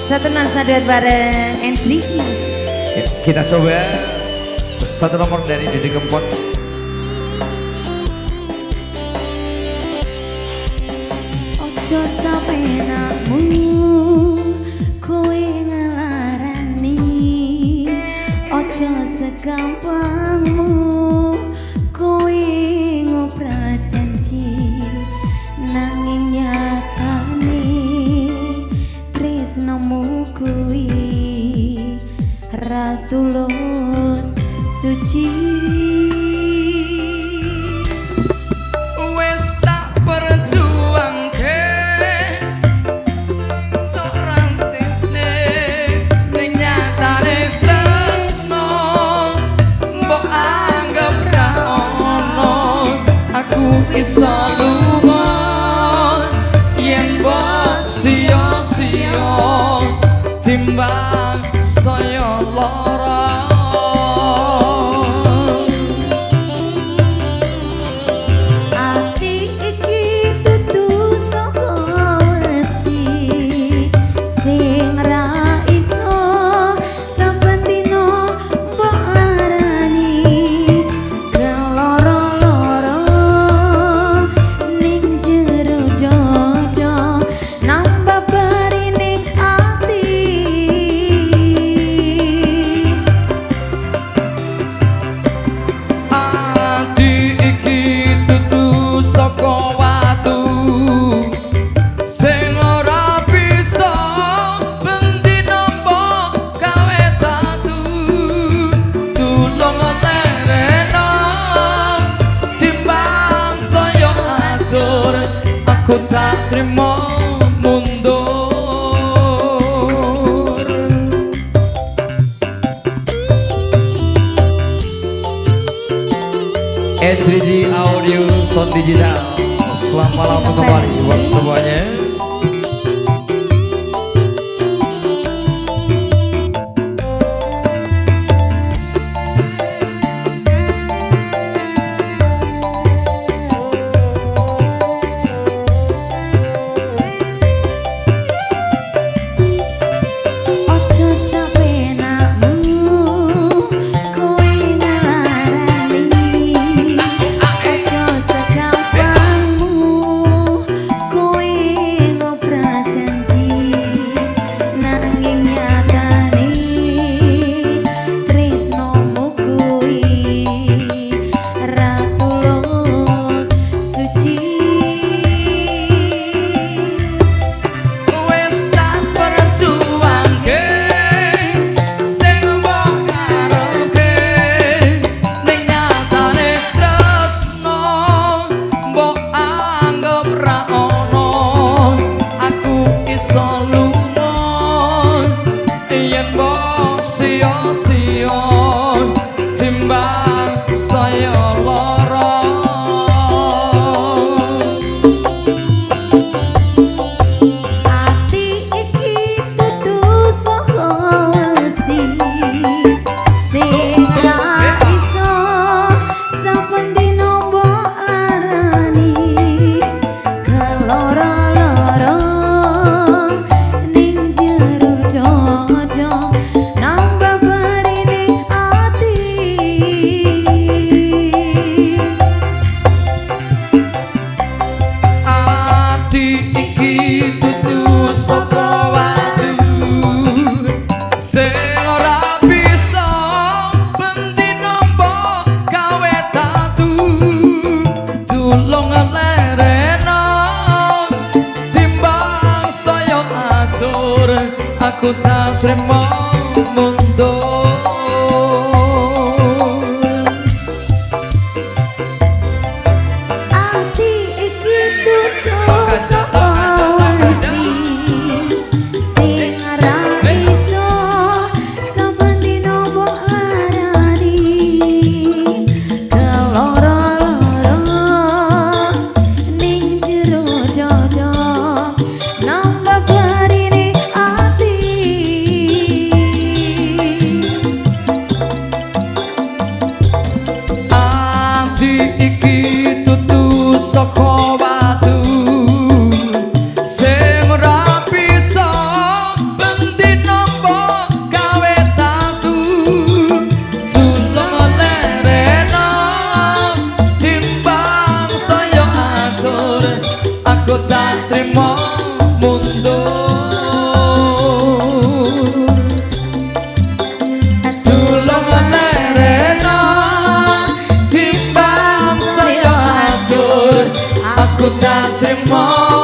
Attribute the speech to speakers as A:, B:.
A: Satu nasa duet bareng Entry Cheese.
B: Kita coba satu nomor dari Didi Kempot.
A: Ojo sampe namu kowe ngelarani, ojo segampangmu kowe ngobrol janji, nanging nyatane tresnomu kuwi ra tulus suci.
B: Wes tak perjuangke tok rantene ning nyatane tresno mbok anggap ra ono, aku iso lunga yen mbok sia-sia timbang saya lara.
A: Ati iki dudu saka wesi sing ra iso saben dina mbok larani, keloro-loro ning jero dada nambah barining ati.
B: Ati iki dudu saka watu sing ora bisa bendina mbok gawe tatu, tulung lerena timbang saya ajur, aku tak trimo mundur. E3G Audio Sound Digital, selamat malam kembali buat semuanya.
A: Ojo sampe namu kowe ngelarani, ojo segampangmu kowe ngobrol janji, nanging nyatane tresnomu kuwi ra tulus suci.
B: Wes tak perjuangke sing mbok karepke ning nyatane tresno mbok anggap ra ono, aku iso lunga yen mbok sia-sia timbang saya lara.
A: Ati iki dudu saka wesi sing ra iso saben dina mbok larani, keloro-loro ning jero dada nambah barining ati.
B: Ati iki dudu saka watu sing ora bisa bendina mbok gawe tatu, tulung lerena timbang saya ajur, aku tak trimo mundur.
A: Ati iki dudu saka wesi sing ra iso saben dina mbok larani, keloro-loro ning jero dada nambah barining ati.
C: aku tak terima